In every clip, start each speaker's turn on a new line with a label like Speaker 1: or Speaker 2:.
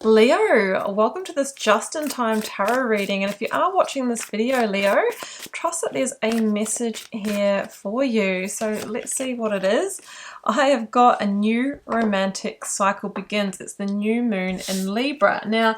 Speaker 1: Leo, welcome to this just-in-time tarot reading, and if you are watching this video, Leo, trust that there's a message here for you. So let's see what it is. I have got a new romantic cycle begins. It's the new moon in Libra. Now,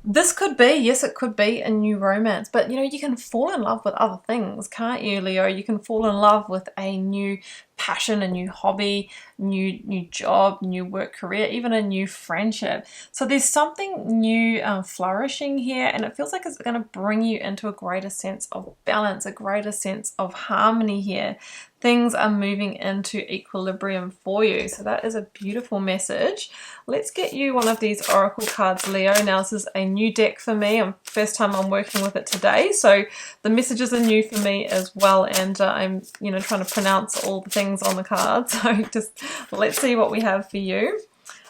Speaker 1: this could be, yes, it could be a new romance, but you know, you can fall in love with other things, can't you, Leo? You can fall in love with a new passion, a new hobby, new job, new work career, even a new friendship. So there's something new flourishing here, and it feels like it's going to bring you into a greater sense of balance, a greater sense of harmony here. Things are moving into equilibrium for you. So that is a beautiful message. Let's get you one of these oracle cards, Leo. Now this is a new deck for me. First time I'm working with it today, so the messages are new for me as well, and I'm trying to pronounce all the things on the cards. So just let's see what we have for you.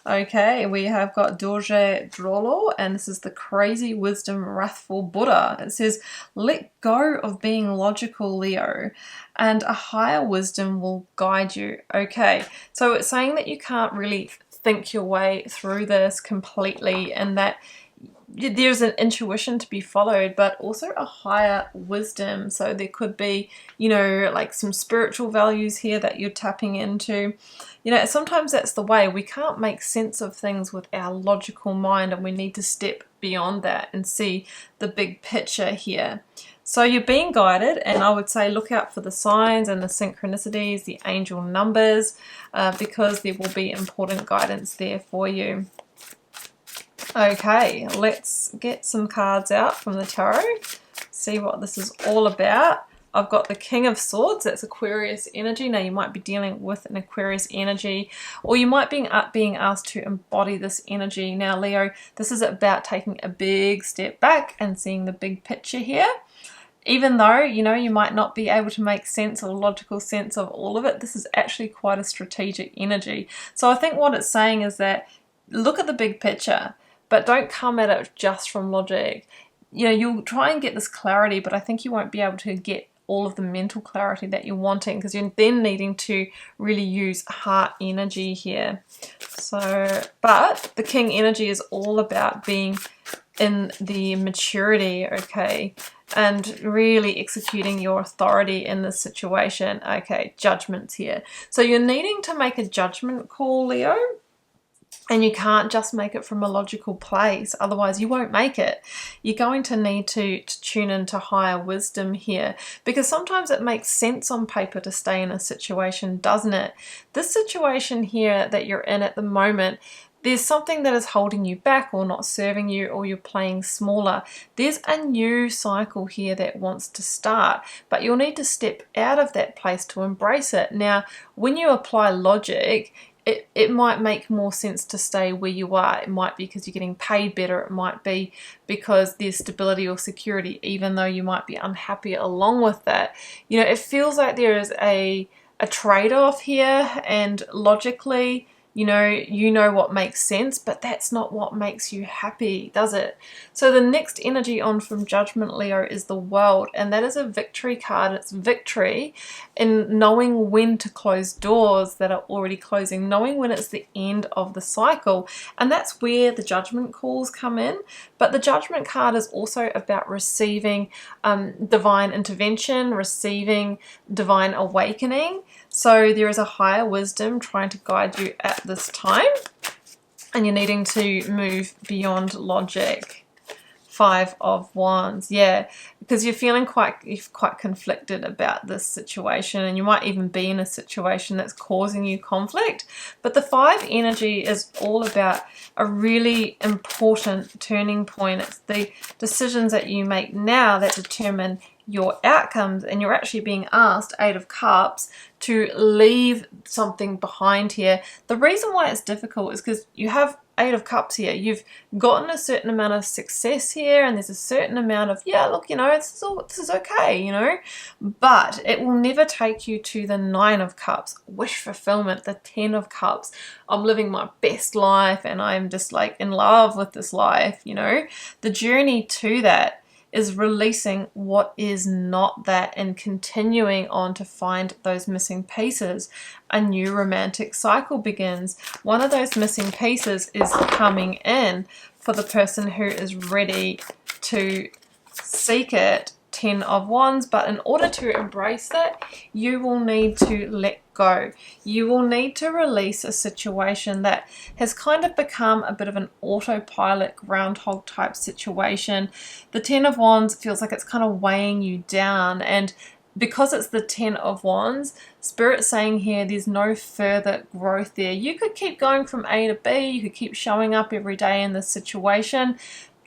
Speaker 1: Okay, we have got Dorje Drolo, and this is the Crazy Wisdom Wrathful Buddha. It says, let go of being logical, Leo, and a higher wisdom will guide you. Okay, so it's saying that you can't really think your way through this completely, and that there's an intuition to be followed, but also a higher wisdom. So there could be, like some spiritual values here that you're tapping into. Sometimes that's the way. We can't make sense of things with our logical mind, and we need to step beyond that and see the big picture here. So you're being guided, and I would say look out for the signs and the synchronicities, the angel numbers, because there will be important guidance there for you. Okay, let's get some cards out from the tarot, see what this is all about. I've got the King of Swords, that's Aquarius energy. Now you might be dealing with an Aquarius energy, or you might be being asked to embody this energy. Now Leo, this is about taking a big step back and seeing the big picture here. Even though, you might not be able to make sense or logical sense of all of it, this is actually quite a strategic energy. So I think what it's saying is that look at the big picture, but don't come at it just from logic. You'll try and get this clarity, but I think you won't be able to get all of the mental clarity that you're wanting, because you're then needing to really use heart energy here. So, but the King energy is all about being in the maturity, okay, and really executing your authority in this situation. Okay, Judgment's here. So you're needing to make a judgment call, Leo. And you can't just make it from a logical place, otherwise you won't make it. You're going to need to tune into higher wisdom here, because sometimes it makes sense on paper to stay in a situation, doesn't it? This situation here that you're in at the moment, there's something that is holding you back or not serving you, or you're playing smaller. There's a new cycle here that wants to start, but you'll need to step out of that place to embrace it. Now, when you apply logic, it might make more sense to stay where you are. It might be because you're getting paid better. It might be because there's stability or security, even though you might be unhappy along with that. It feels like there is a trade-off here, and logically, you know what makes sense, but that's not what makes you happy, does it? So the next energy on from Judgment, Leo, is the World, and that is a victory card. It's victory in knowing when to close doors that are already closing, knowing when it's the end of the cycle, and that's where the Judgment calls come in. But the Judgment card is also about receiving divine intervention, receiving divine awakening. So there is a higher wisdom trying to guide you at this time, and you're needing to move beyond logic. Five of Wands, yeah, because you're feeling quite conflicted about this situation, and you might even be in a situation that's causing you conflict. But the Five energy is all about a really important turning point. It's the decisions that you make now that determine your outcomes, and you're actually being asked, Eight of Cups, to leave something behind here. The reason why it's difficult is because you have Eight of Cups here. You've gotten a certain amount of success here, and there's a certain amount of, yeah, look, this is okay, but it will never take you to the Nine of Cups, wish fulfillment, the Ten of Cups. I'm living my best life, and I'm just like in love with this life, The journey to that is releasing what is not that and continuing on to find those missing pieces. A new romantic cycle begins. One of those missing pieces is coming in for the person who is ready to seek it. 10 of Wands, but in order to embrace that, you will need to let go. You will need to release a situation that has kind of become a bit of an autopilot groundhog type situation. The 10 of Wands feels like it's kind of weighing you down, and because it's the 10 of Wands, Spirit's saying here there's no further growth there. You could keep going from A to B, you could keep showing up every day in this situation.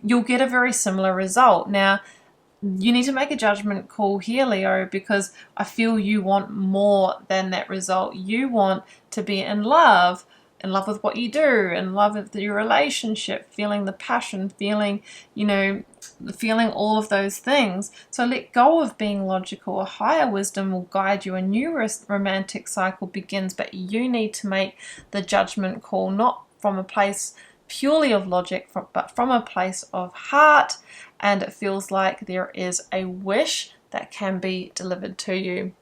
Speaker 1: You'll get a very similar result. Now, you need to make a judgment call here, Leo, because I feel you want more than that result. You want to be in love with what you do, in love with your relationship, feeling the passion, feeling, feeling all of those things. So let go of being logical. A higher wisdom will guide you. A new romantic cycle begins, but you need to make the judgment call, not from a place purely of logic, but from a place of heart. And it feels like there is a wish that can be delivered to you.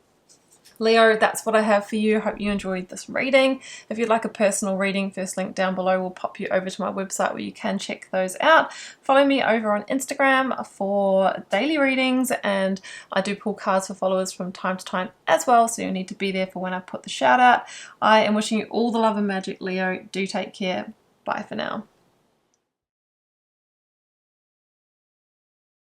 Speaker 1: Leo, that's what I have for you. I hope you enjoyed this reading. If you'd like a personal reading, first link down below will pop you over to my website where you can check those out. Follow me over on Instagram for daily readings, and I do pull cards for followers from time to time as well, so you'll need to be there for when I put the shout out. I am wishing you all the love and magic, Leo. Do take care. Bye for now.